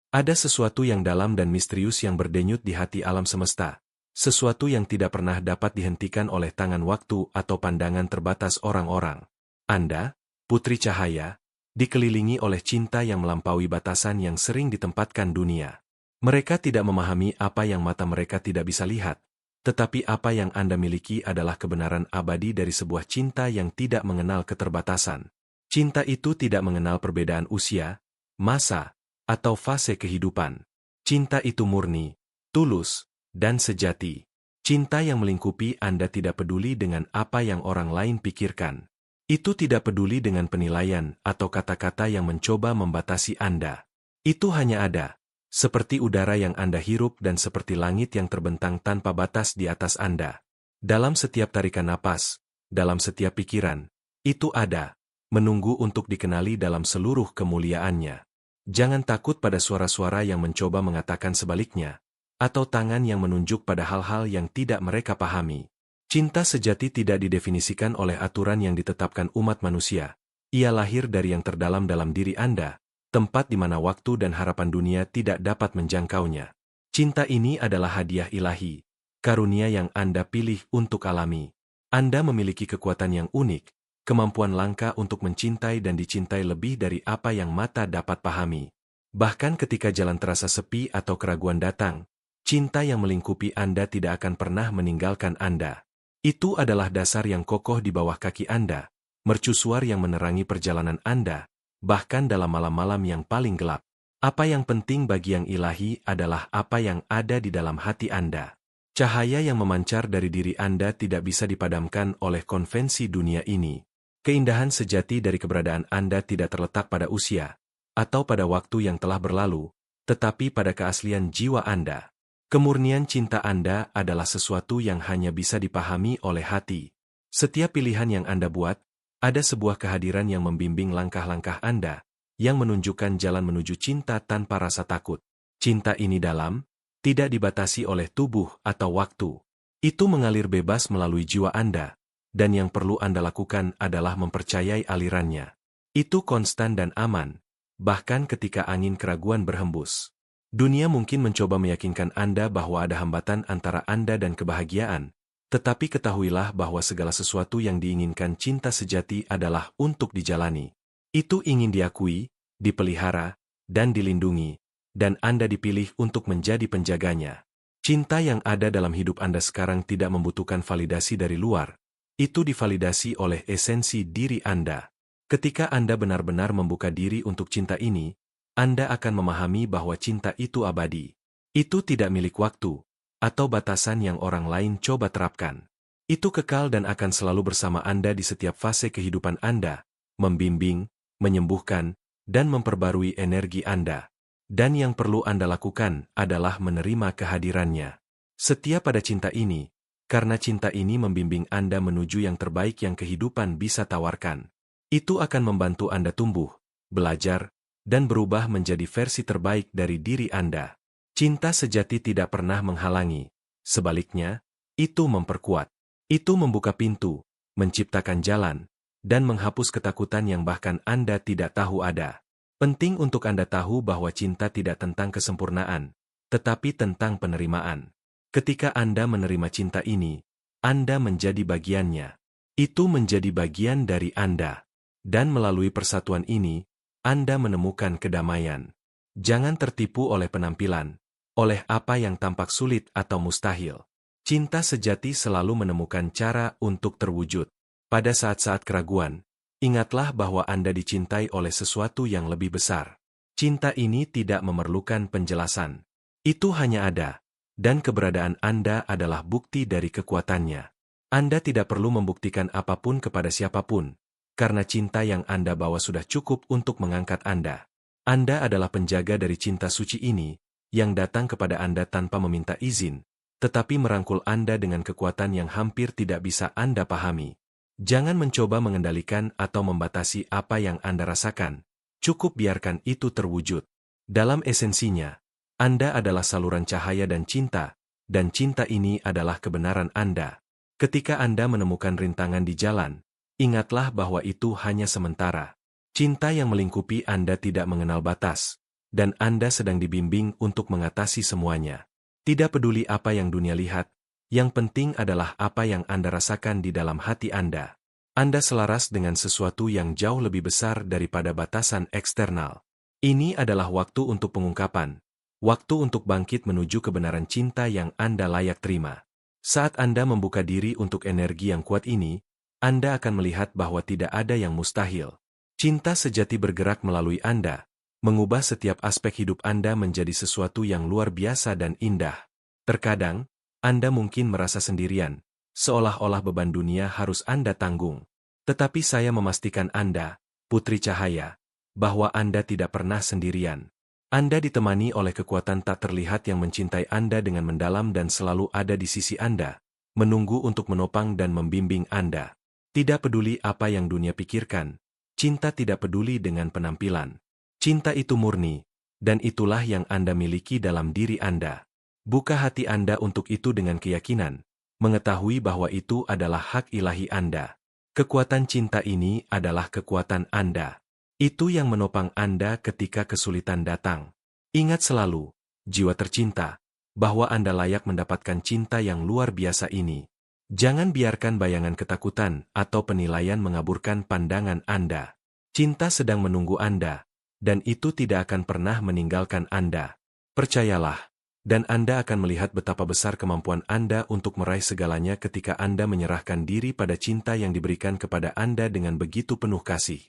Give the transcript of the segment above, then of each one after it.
Ada sesuatu yang dalam dan misterius yang berdenyut di hati alam semesta. Sesuatu yang tidak pernah dapat dihentikan oleh tangan waktu atau pandangan terbatas orang-orang. Anda, Putri Cahaya, dikelilingi oleh cinta yang melampaui batasan yang sering ditempatkan dunia. Mereka tidak memahami apa yang mata mereka tidak bisa lihat, tetapi apa yang Anda miliki adalah kebenaran abadi dari sebuah cinta yang tidak mengenal keterbatasan. Cinta itu tidak mengenal perbedaan usia, masa, atau fase kehidupan. Cinta itu murni, tulus, dan sejati. Cinta yang melingkupi Anda tidak peduli dengan apa yang orang lain pikirkan. Itu tidak peduli dengan penilaian atau kata-kata yang mencoba membatasi Anda. Itu hanya ada, seperti udara yang Anda hirup dan seperti langit yang terbentang tanpa batas di atas Anda. Dalam setiap tarikan napas, dalam setiap pikiran, itu ada, menunggu untuk dikenali dalam seluruh kemuliaannya. Jangan takut pada suara-suara yang mencoba mengatakan sebaliknya, atau tangan yang menunjuk pada hal-hal yang tidak mereka pahami. Cinta sejati tidak didefinisikan oleh aturan yang ditetapkan umat manusia. Ia lahir dari yang terdalam dalam diri Anda, tempat di mana waktu dan harapan dunia tidak dapat menjangkaunya. Cinta ini adalah hadiah ilahi, karunia yang Anda pilih untuk alami. Anda memiliki kekuatan yang unik, kemampuan langka untuk mencintai dan dicintai lebih dari apa yang mata dapat pahami. Bahkan ketika jalan terasa sepi atau keraguan datang, cinta yang melingkupi Anda tidak akan pernah meninggalkan Anda. Itu adalah dasar yang kokoh di bawah kaki Anda, mercusuar yang menerangi perjalanan Anda, bahkan dalam malam-malam yang paling gelap. Apa yang penting bagi yang ilahi adalah apa yang ada di dalam hati Anda. Cahaya yang memancar dari diri Anda tidak bisa dipadamkan oleh konvensi dunia ini. Keindahan sejati dari keberadaan Anda tidak terletak pada usia, atau pada waktu yang telah berlalu, tetapi pada keaslian jiwa Anda. Kemurnian cinta Anda adalah sesuatu yang hanya bisa dipahami oleh hati. Setiap pilihan yang Anda buat, ada sebuah kehadiran yang membimbing langkah-langkah Anda, yang menunjukkan jalan menuju cinta tanpa rasa takut. Cinta ini dalam, tidak dibatasi oleh tubuh atau waktu. Itu mengalir bebas melalui jiwa Anda, dan yang perlu Anda lakukan adalah mempercayai alirannya. Itu konstan dan aman, bahkan ketika angin keraguan berhembus. Dunia mungkin mencoba meyakinkan Anda bahwa ada hambatan antara Anda dan kebahagiaan, tetapi ketahuilah bahwa segala sesuatu yang diinginkan cinta sejati adalah untuk dijalani. Itu ingin diakui, dipelihara, dan dilindungi, dan Anda dipilih untuk menjadi penjaganya. Cinta yang ada dalam hidup Anda sekarang tidak membutuhkan validasi dari luar. Itu divalidasi oleh esensi diri Anda. Ketika Anda benar-benar membuka diri untuk cinta ini, Anda akan memahami bahwa cinta itu abadi. Itu tidak milik waktu, atau batasan yang orang lain coba terapkan. Itu kekal dan akan selalu bersama Anda di setiap fase kehidupan Anda, membimbing, menyembuhkan, dan memperbarui energi Anda. Dan yang perlu Anda lakukan adalah menerima kehadirannya. Setia pada cinta ini, karena cinta ini membimbing Anda menuju yang terbaik yang kehidupan bisa tawarkan. Itu akan membantu Anda tumbuh, belajar, dan berubah menjadi versi terbaik dari diri Anda. Cinta sejati tidak pernah menghalangi. Sebaliknya, itu memperkuat. Itu membuka pintu, menciptakan jalan, dan menghapus ketakutan yang bahkan Anda tidak tahu ada. Penting untuk Anda tahu bahwa cinta tidak tentang kesempurnaan, tetapi tentang penerimaan. Ketika Anda menerima cinta ini, Anda menjadi bagiannya. Itu menjadi bagian dari Anda. Dan melalui persatuan ini, Anda menemukan kedamaian. Jangan tertipu oleh penampilan, oleh apa yang tampak sulit atau mustahil. Cinta sejati selalu menemukan cara untuk terwujud. Pada saat-saat keraguan, ingatlah bahwa Anda dicintai oleh sesuatu yang lebih besar. Cinta ini tidak memerlukan penjelasan. Itu hanya ada, dan keberadaan Anda adalah bukti dari kekuatannya. Anda tidak perlu membuktikan apapun kepada siapapun, karena cinta yang Anda bawa sudah cukup untuk mengangkat Anda. Anda adalah penjaga dari cinta suci ini, yang datang kepada Anda tanpa meminta izin, tetapi merangkul Anda dengan kekuatan yang hampir tidak bisa Anda pahami. Jangan mencoba mengendalikan atau membatasi apa yang Anda rasakan, cukup biarkan itu terwujud. Dalam esensinya, Anda adalah saluran cahaya dan cinta ini adalah kebenaran Anda. Ketika Anda menemukan rintangan di jalan, ingatlah bahwa itu hanya sementara. Cinta yang melingkupi Anda tidak mengenal batas. dan Anda sedang dibimbing untuk mengatasi semuanya. Tidak peduli apa yang dunia lihat, yang penting adalah apa yang Anda rasakan di dalam hati Anda. Anda selaras dengan sesuatu yang jauh lebih besar daripada batasan eksternal. Ini adalah waktu untuk pengungkapan, waktu untuk bangkit menuju kebenaran cinta yang Anda layak terima. Saat Anda membuka diri untuk energi yang kuat ini, Anda akan melihat bahwa tidak ada yang mustahil. Cinta sejati bergerak melalui Anda, mengubah setiap aspek hidup Anda menjadi sesuatu yang luar biasa dan indah. Terkadang, Anda mungkin merasa sendirian, seolah-olah beban dunia harus Anda tanggung. Tetapi saya memastikan Anda, Putri Cahaya, bahwa Anda tidak pernah sendirian. Anda ditemani oleh kekuatan tak terlihat yang mencintai Anda dengan mendalam dan selalu ada di sisi Anda, menunggu untuk menopang dan membimbing Anda. Tidak peduli apa yang dunia pikirkan, cinta tidak peduli dengan penampilan. Cinta itu murni, dan itulah yang Anda miliki dalam diri Anda. Buka hati Anda untuk itu dengan keyakinan, mengetahui bahwa itu adalah hak ilahi Anda. Kekuatan cinta ini adalah kekuatan Anda. Itu yang menopang Anda ketika kesulitan datang. Ingat selalu, jiwa tercinta, bahwa Anda layak mendapatkan cinta yang luar biasa ini. Jangan biarkan bayangan ketakutan atau penilaian mengaburkan pandangan Anda. Cinta sedang menunggu Anda, dan itu tidak akan pernah meninggalkan Anda. Percayalah, dan Anda akan melihat betapa besar kemampuan Anda untuk meraih segalanya ketika Anda menyerahkan diri pada cinta yang diberikan kepada Anda dengan begitu penuh kasih.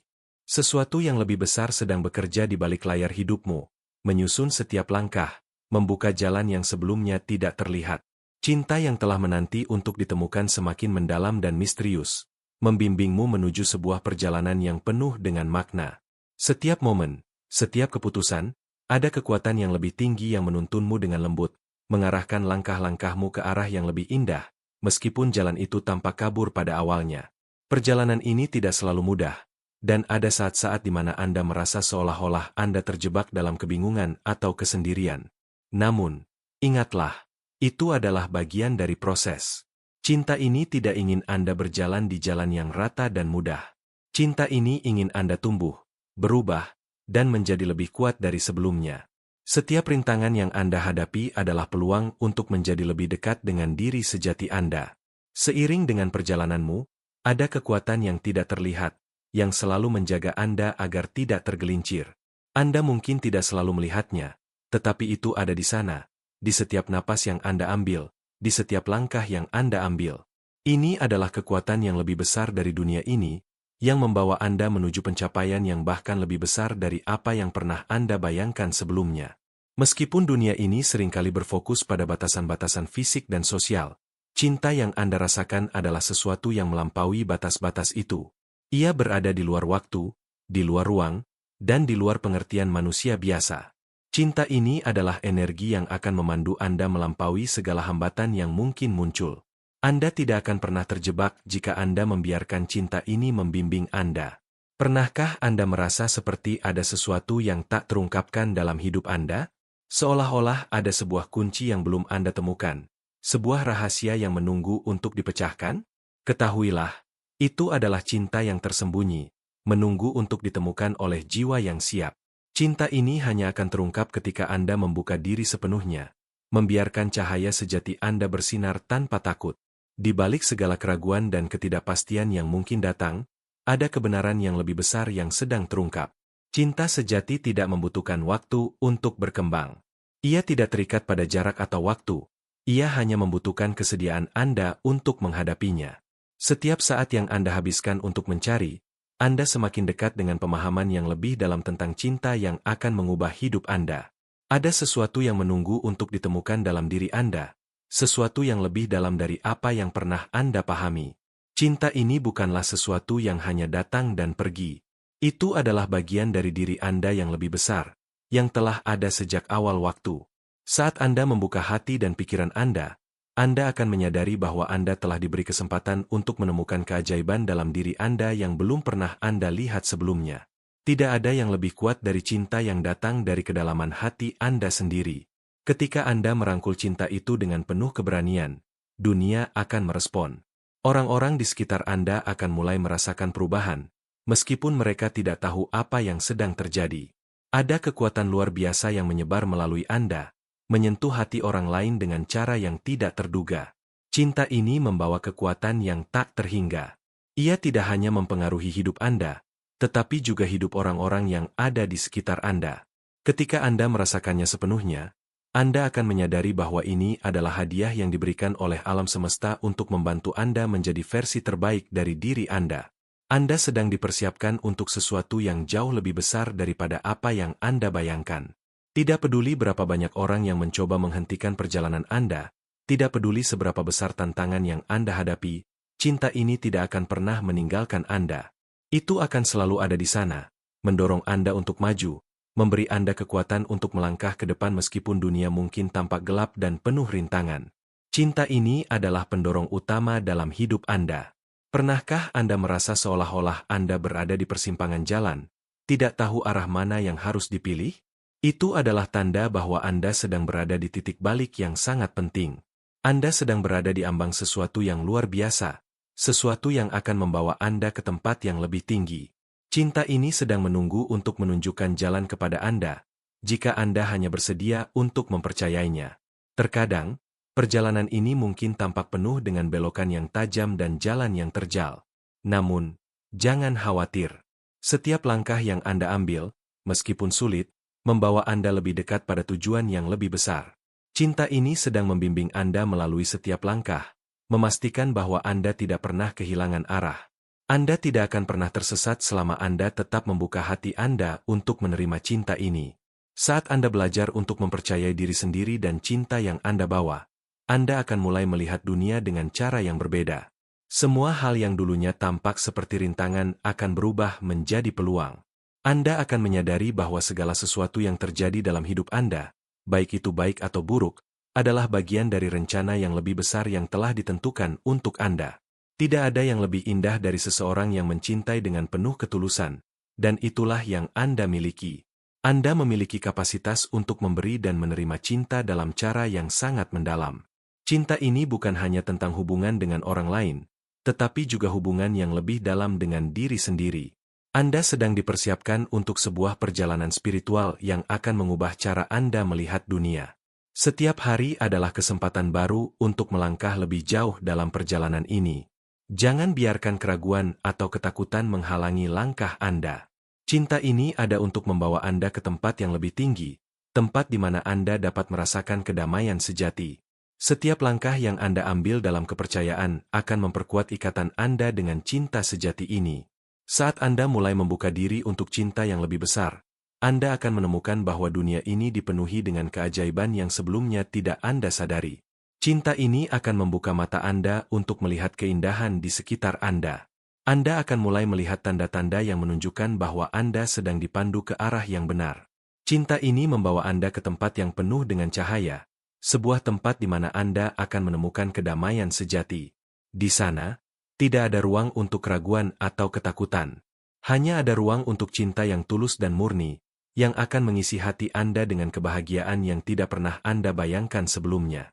Sesuatu yang lebih besar sedang bekerja di balik layar hidupmu, menyusun setiap langkah, membuka jalan yang sebelumnya tidak terlihat. Cinta yang telah menanti untuk ditemukan semakin mendalam dan misterius, membimbingmu menuju sebuah perjalanan yang penuh dengan makna. Setiap momen, setiap keputusan, ada kekuatan yang lebih tinggi yang menuntunmu dengan lembut, mengarahkan langkah-langkahmu ke arah yang lebih indah, meskipun jalan itu tampak kabur pada awalnya. Perjalanan ini tidak selalu mudah, dan ada saat-saat di mana Anda merasa seolah-olah Anda terjebak dalam kebingungan atau kesendirian. Namun, ingatlah, itu adalah bagian dari proses. Cinta ini tidak ingin Anda berjalan di jalan yang rata dan mudah. Cinta ini ingin Anda tumbuh, berubah, dan menjadi lebih kuat dari sebelumnya. Setiap rintangan yang Anda hadapi adalah peluang untuk menjadi lebih dekat dengan diri sejati Anda. Seiring dengan perjalananmu, ada kekuatan yang tidak terlihat, yang selalu menjaga Anda agar tidak tergelincir. Anda mungkin tidak selalu melihatnya, tetapi itu ada di sana, di setiap napas yang Anda ambil, di setiap langkah yang Anda ambil. Ini adalah kekuatan yang lebih besar dari dunia ini, yang membawa Anda menuju pencapaian yang bahkan lebih besar dari apa yang pernah Anda bayangkan sebelumnya. Meskipun dunia ini seringkali berfokus pada batasan-batasan fisik dan sosial, cinta yang Anda rasakan adalah sesuatu yang melampaui batas-batas itu. Ia berada di luar waktu, di luar ruang, dan di luar pengertian manusia biasa. Cinta ini adalah energi yang akan memandu Anda melampaui segala hambatan yang mungkin muncul. Anda tidak akan pernah terjebak jika Anda membiarkan cinta ini membimbing Anda. Pernahkah Anda merasa seperti ada sesuatu yang tak terungkapkan dalam hidup Anda? Seolah-olah ada sebuah kunci yang belum Anda temukan, sebuah rahasia yang menunggu untuk dipecahkan? Ketahuilah, itu adalah cinta yang tersembunyi, menunggu untuk ditemukan oleh jiwa yang siap. Cinta ini hanya akan terungkap ketika Anda membuka diri sepenuhnya, membiarkan cahaya sejati Anda bersinar tanpa takut. Di balik segala keraguan dan ketidakpastian yang mungkin datang, ada kebenaran yang lebih besar yang sedang terungkap. Cinta sejati tidak membutuhkan waktu untuk berkembang. Ia tidak terikat pada jarak atau waktu. Ia hanya membutuhkan kesediaan Anda untuk menghadapinya. Setiap saat yang Anda habiskan untuk mencari, Anda semakin dekat dengan pemahaman yang lebih dalam tentang cinta yang akan mengubah hidup Anda. Ada sesuatu yang menunggu untuk ditemukan dalam diri Anda. Sesuatu yang lebih dalam dari apa yang pernah Anda pahami. Cinta ini bukanlah sesuatu yang hanya datang dan pergi. Itu adalah bagian dari diri Anda yang lebih besar, yang telah ada sejak awal waktu. Saat Anda membuka hati dan pikiran Anda akan menyadari bahwa Anda telah diberi kesempatan untuk menemukan keajaiban dalam diri Anda yang belum pernah Anda lihat sebelumnya. Tidak ada yang lebih kuat dari cinta yang datang dari kedalaman hati Anda sendiri. Ketika Anda merangkul cinta itu dengan penuh keberanian, dunia akan merespon. Orang-orang di sekitar Anda akan mulai merasakan perubahan, meskipun mereka tidak tahu apa yang sedang terjadi. Ada kekuatan luar biasa yang menyebar melalui Anda, menyentuh hati orang lain dengan cara yang tidak terduga. Cinta ini membawa kekuatan yang tak terhingga. Ia tidak hanya mempengaruhi hidup Anda, tetapi juga hidup orang-orang yang ada di sekitar Anda. Ketika Anda merasakannya sepenuhnya, Anda akan menyadari bahwa ini adalah hadiah yang diberikan oleh alam semesta untuk membantu Anda menjadi versi terbaik dari diri Anda. Anda sedang dipersiapkan untuk sesuatu yang jauh lebih besar daripada apa yang Anda bayangkan. Tidak peduli berapa banyak orang yang mencoba menghentikan perjalanan Anda, tidak peduli seberapa besar tantangan yang Anda hadapi, cinta ini tidak akan pernah meninggalkan Anda. Itu akan selalu ada di sana, mendorong Anda untuk maju, memberi Anda kekuatan untuk melangkah ke depan meskipun dunia mungkin tampak gelap dan penuh rintangan. Cinta ini adalah pendorong utama dalam hidup Anda. Pernahkah Anda merasa seolah-olah Anda berada di persimpangan jalan, tidak tahu arah mana yang harus dipilih? Itu adalah tanda bahwa Anda sedang berada di titik balik yang sangat penting. Anda sedang berada di ambang sesuatu yang luar biasa, sesuatu yang akan membawa Anda ke tempat yang lebih tinggi. Cinta ini sedang menunggu untuk menunjukkan jalan kepada Anda, jika Anda hanya bersedia untuk mempercayainya. Terkadang, perjalanan ini mungkin tampak penuh dengan belokan yang tajam dan jalan yang terjal. Namun, jangan khawatir. Setiap langkah yang Anda ambil, meskipun sulit, membawa Anda lebih dekat pada tujuan yang lebih besar. Cinta ini sedang membimbing Anda melalui setiap langkah, memastikan bahwa Anda tidak pernah kehilangan arah. Anda tidak akan pernah tersesat selama Anda tetap membuka hati Anda untuk menerima cinta ini. Saat Anda belajar untuk mempercayai diri sendiri dan cinta yang Anda bawa, Anda akan mulai melihat dunia dengan cara yang berbeda. Semua hal yang dulunya tampak seperti rintangan akan berubah menjadi peluang. Anda akan menyadari bahwa segala sesuatu yang terjadi dalam hidup Anda, baik itu baik atau buruk, adalah bagian dari rencana yang lebih besar yang telah ditentukan untuk Anda. Tidak ada yang lebih indah dari seseorang yang mencintai dengan penuh ketulusan, dan itulah yang Anda miliki. Anda memiliki kapasitas untuk memberi dan menerima cinta dalam cara yang sangat mendalam. Cinta ini bukan hanya tentang hubungan dengan orang lain, tetapi juga hubungan yang lebih dalam dengan diri sendiri. Anda sedang dipersiapkan untuk sebuah perjalanan spiritual yang akan mengubah cara Anda melihat dunia. Setiap hari adalah kesempatan baru untuk melangkah lebih jauh dalam perjalanan ini. Jangan biarkan keraguan atau ketakutan menghalangi langkah Anda. Cinta ini ada untuk membawa Anda ke tempat yang lebih tinggi, tempat di mana Anda dapat merasakan kedamaian sejati. Setiap langkah yang Anda ambil dalam kepercayaan akan memperkuat ikatan Anda dengan cinta sejati ini. Saat Anda mulai membuka diri untuk cinta yang lebih besar, Anda akan menemukan bahwa dunia ini dipenuhi dengan keajaiban yang sebelumnya tidak Anda sadari. Cinta ini akan membuka mata Anda untuk melihat keindahan di sekitar Anda. Anda akan mulai melihat tanda-tanda yang menunjukkan bahwa Anda sedang dipandu ke arah yang benar. Cinta ini membawa Anda ke tempat yang penuh dengan cahaya, sebuah tempat di mana Anda akan menemukan kedamaian sejati. Di sana, tidak ada ruang untuk keraguan atau ketakutan. Hanya ada ruang untuk cinta yang tulus dan murni, yang akan mengisi hati Anda dengan kebahagiaan yang tidak pernah Anda bayangkan sebelumnya.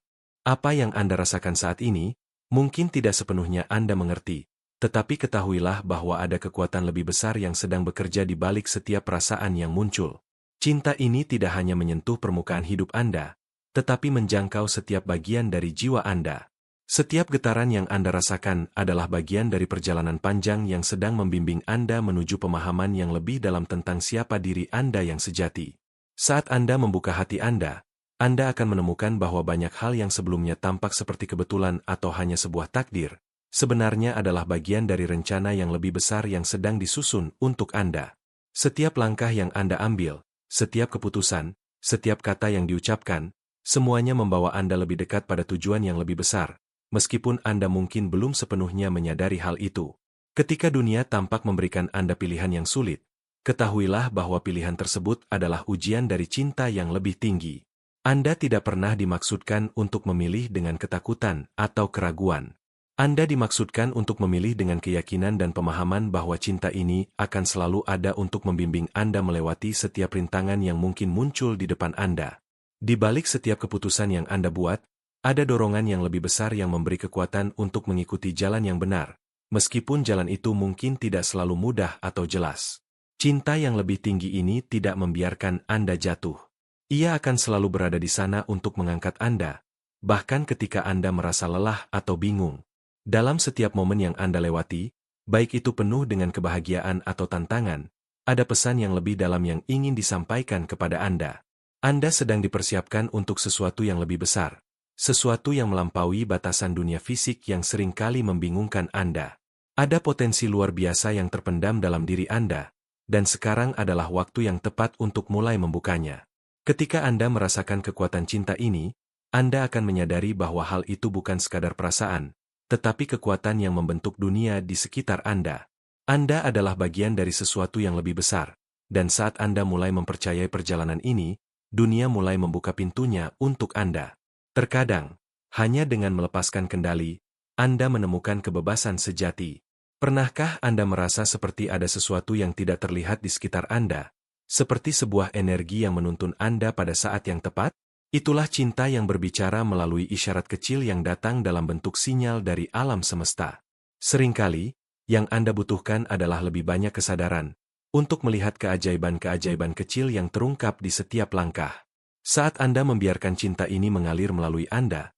Apa yang Anda rasakan saat ini, mungkin tidak sepenuhnya Anda mengerti, tetapi ketahuilah bahwa ada kekuatan lebih besar yang sedang bekerja di balik setiap perasaan yang muncul. Cinta ini tidak hanya menyentuh permukaan hidup Anda, tetapi menjangkau setiap bagian dari jiwa Anda. Setiap getaran yang Anda rasakan adalah bagian dari perjalanan panjang yang sedang membimbing Anda menuju pemahaman yang lebih dalam tentang siapa diri Anda yang sejati. Saat Anda membuka hati Anda akan menemukan bahwa banyak hal yang sebelumnya tampak seperti kebetulan atau hanya sebuah takdir, sebenarnya adalah bagian dari rencana yang lebih besar yang sedang disusun untuk Anda. Setiap langkah yang Anda ambil, setiap keputusan, setiap kata yang diucapkan, semuanya membawa Anda lebih dekat pada tujuan yang lebih besar, meskipun Anda mungkin belum sepenuhnya menyadari hal itu. Ketika dunia tampak memberikan Anda pilihan yang sulit, ketahuilah bahwa pilihan tersebut adalah ujian dari cinta yang lebih tinggi. Anda tidak pernah dimaksudkan untuk memilih dengan ketakutan atau keraguan. Anda dimaksudkan untuk memilih dengan keyakinan dan pemahaman bahwa cinta ini akan selalu ada untuk membimbing Anda melewati setiap rintangan yang mungkin muncul di depan Anda. Di balik setiap keputusan yang Anda buat, ada dorongan yang lebih besar yang memberi kekuatan untuk mengikuti jalan yang benar, meskipun jalan itu mungkin tidak selalu mudah atau jelas. Cinta yang lebih tinggi ini tidak membiarkan Anda jatuh. Ia akan selalu berada di sana untuk mengangkat Anda, bahkan ketika Anda merasa lelah atau bingung. Dalam setiap momen yang Anda lewati, baik itu penuh dengan kebahagiaan atau tantangan, ada pesan yang lebih dalam yang ingin disampaikan kepada Anda. Anda sedang dipersiapkan untuk sesuatu yang lebih besar, sesuatu yang melampaui batasan dunia fisik yang seringkali membingungkan Anda. Ada potensi luar biasa yang terpendam dalam diri Anda, dan sekarang adalah waktu yang tepat untuk mulai membukanya. Ketika Anda merasakan kekuatan cinta ini, Anda akan menyadari bahwa hal itu bukan sekadar perasaan, tetapi kekuatan yang membentuk dunia di sekitar Anda. Anda adalah bagian dari sesuatu yang lebih besar, dan saat Anda mulai mempercayai perjalanan ini, dunia mulai membuka pintunya untuk Anda. Terkadang, hanya dengan melepaskan kendali, Anda menemukan kebebasan sejati. Pernahkah Anda merasa seperti ada sesuatu yang tidak terlihat di sekitar Anda? Seperti sebuah energi yang menuntun Anda pada saat yang tepat? Itulah cinta yang berbicara melalui isyarat kecil yang datang dalam bentuk sinyal dari alam semesta. Seringkali, yang Anda butuhkan adalah lebih banyak kesadaran untuk melihat keajaiban-keajaiban kecil yang terungkap di setiap langkah. Saat Anda membiarkan cinta ini mengalir melalui Anda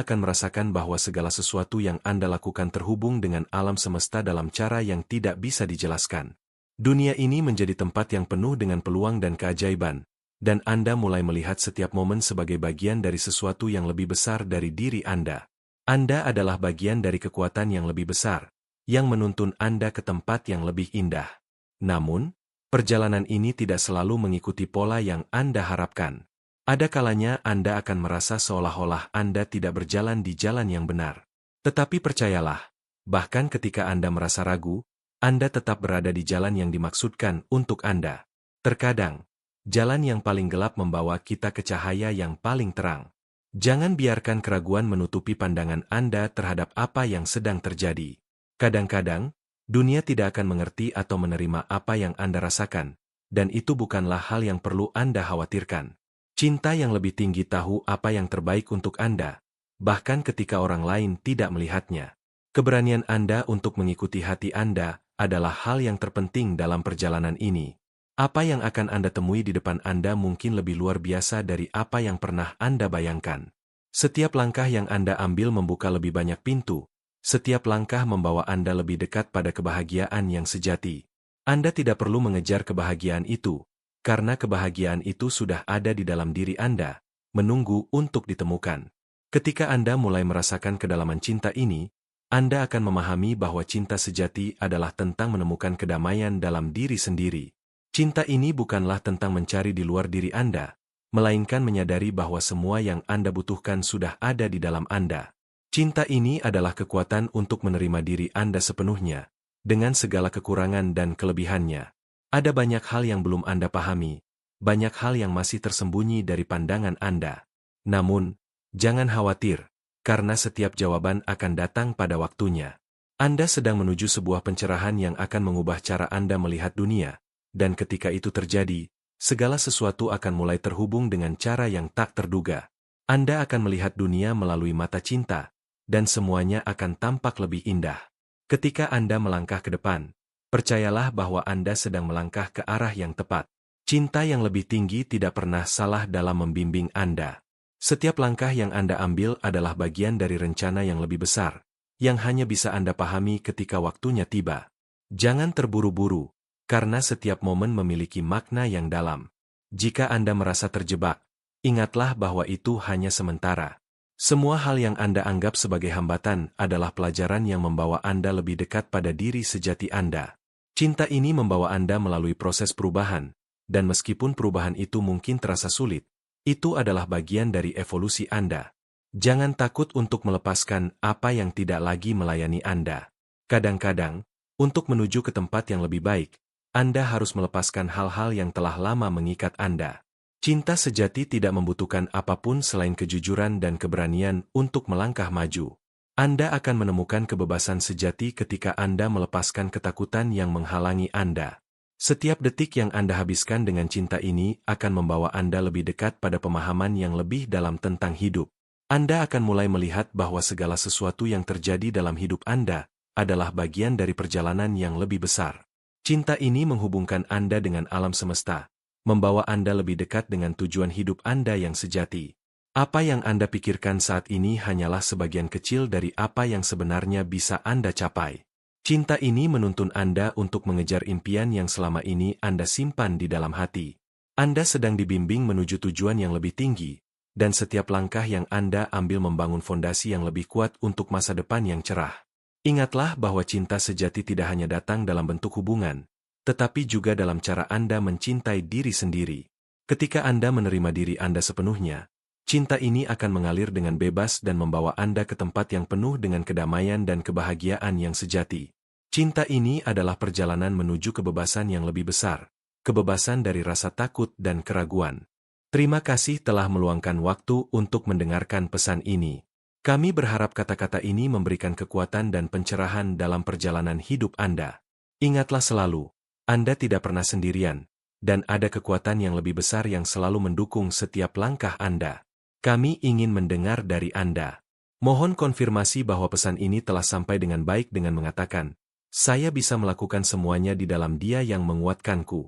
akan merasakan bahwa segala sesuatu yang Anda lakukan terhubung dengan alam semesta dalam cara yang tidak bisa dijelaskan. Dunia ini menjadi tempat yang penuh dengan peluang dan keajaiban, dan Anda mulai melihat setiap momen sebagai bagian dari sesuatu yang lebih besar dari diri Anda. Anda adalah bagian dari kekuatan yang lebih besar, yang menuntun Anda ke tempat yang lebih indah. Namun, perjalanan ini tidak selalu mengikuti pola yang Anda harapkan. Ada kalanya Anda akan merasa seolah-olah Anda tidak berjalan di jalan yang benar. Tetapi percayalah, bahkan ketika Anda merasa ragu, Anda tetap berada di jalan yang dimaksudkan untuk Anda. Terkadang, jalan yang paling gelap membawa kita ke cahaya yang paling terang. Jangan biarkan keraguan menutupi pandangan Anda terhadap apa yang sedang terjadi. Kadang-kadang, dunia tidak akan mengerti atau menerima apa yang Anda rasakan, dan itu bukanlah hal yang perlu Anda khawatirkan. Cinta yang lebih tinggi tahu apa yang terbaik untuk Anda, bahkan ketika orang lain tidak melihatnya. Keberanian Anda untuk mengikuti hati Anda adalah hal yang terpenting dalam perjalanan ini. Apa yang akan Anda temui di depan Anda mungkin lebih luar biasa dari apa yang pernah Anda bayangkan. Setiap langkah yang Anda ambil membuka lebih banyak pintu. Setiap langkah membawa Anda lebih dekat pada kebahagiaan yang sejati. Anda tidak perlu mengejar kebahagiaan itu, karena kebahagiaan itu sudah ada di dalam diri Anda, menunggu untuk ditemukan. Ketika Anda mulai merasakan kedalaman cinta ini, Anda akan memahami bahwa cinta sejati adalah tentang menemukan kedamaian dalam diri sendiri. Cinta ini bukanlah tentang mencari di luar diri Anda, melainkan menyadari bahwa semua yang Anda butuhkan sudah ada di dalam Anda. Cinta ini adalah kekuatan untuk menerima diri Anda sepenuhnya, dengan segala kekurangan dan kelebihannya. Ada banyak hal yang belum Anda pahami, banyak hal yang masih tersembunyi dari pandangan Anda. Namun, jangan khawatir, karena setiap jawaban akan datang pada waktunya. Anda sedang menuju sebuah pencerahan yang akan mengubah cara Anda melihat dunia, dan ketika itu terjadi, segala sesuatu akan mulai terhubung dengan cara yang tak terduga. Anda akan melihat dunia melalui mata cinta, dan semuanya akan tampak lebih indah. Ketika Anda melangkah ke depan, percayalah bahwa Anda sedang melangkah ke arah yang tepat. Cinta yang lebih tinggi tidak pernah salah dalam membimbing Anda. Setiap langkah yang Anda ambil adalah bagian dari rencana yang lebih besar, yang hanya bisa Anda pahami ketika waktunya tiba. Jangan terburu-buru, karena setiap momen memiliki makna yang dalam. Jika Anda merasa terjebak, ingatlah bahwa itu hanya sementara. Semua hal yang Anda anggap sebagai hambatan adalah pelajaran yang membawa Anda lebih dekat pada diri sejati Anda. Cinta ini membawa Anda melalui proses perubahan, dan meskipun perubahan itu mungkin terasa sulit, itu adalah bagian dari evolusi Anda. Jangan takut untuk melepaskan apa yang tidak lagi melayani Anda. Kadang-kadang, untuk menuju ke tempat yang lebih baik, Anda harus melepaskan hal-hal yang telah lama mengikat Anda. Cinta sejati tidak membutuhkan apapun selain kejujuran dan keberanian untuk melangkah maju. Anda akan menemukan kebebasan sejati ketika Anda melepaskan ketakutan yang menghalangi Anda. Setiap detik yang Anda habiskan dengan cinta ini akan membawa Anda lebih dekat pada pemahaman yang lebih dalam tentang hidup. Anda akan mulai melihat bahwa segala sesuatu yang terjadi dalam hidup Anda adalah bagian dari perjalanan yang lebih besar. Cinta ini menghubungkan Anda dengan alam semesta, membawa Anda lebih dekat dengan tujuan hidup Anda yang sejati. Apa yang Anda pikirkan saat ini hanyalah sebagian kecil dari apa yang sebenarnya bisa Anda capai. Cinta ini menuntun Anda untuk mengejar impian yang selama ini Anda simpan di dalam hati. Anda sedang dibimbing menuju tujuan yang lebih tinggi, dan setiap langkah yang Anda ambil membangun fondasi yang lebih kuat untuk masa depan yang cerah. Ingatlah bahwa cinta sejati tidak hanya datang dalam bentuk hubungan, tetapi juga dalam cara Anda mencintai diri sendiri. Ketika Anda menerima diri Anda sepenuhnya, cinta ini akan mengalir dengan bebas dan membawa Anda ke tempat yang penuh dengan kedamaian dan kebahagiaan yang sejati. Cinta ini adalah perjalanan menuju kebebasan yang lebih besar, kebebasan dari rasa takut dan keraguan. Terima kasih telah meluangkan waktu untuk mendengarkan pesan ini. Kami berharap kata-kata ini memberikan kekuatan dan pencerahan dalam perjalanan hidup Anda. Ingatlah selalu, Anda tidak pernah sendirian, dan ada kekuatan yang lebih besar yang selalu mendukung setiap langkah Anda. Kami ingin mendengar dari Anda. Mohon konfirmasi bahwa pesan ini telah sampai dengan baik dengan mengatakan, "Saya bisa melakukan semuanya di dalam Dia yang menguatkanku."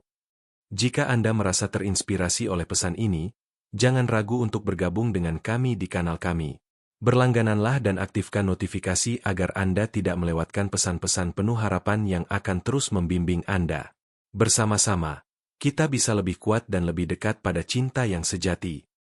Jika Anda merasa terinspirasi oleh pesan ini, jangan ragu untuk bergabung dengan kami di kanal kami. Berlanggananlah dan aktifkan notifikasi agar Anda tidak melewatkan pesan-pesan penuh harapan yang akan terus membimbing Anda. Bersama-sama, kita bisa lebih kuat dan lebih dekat pada cinta yang sejati.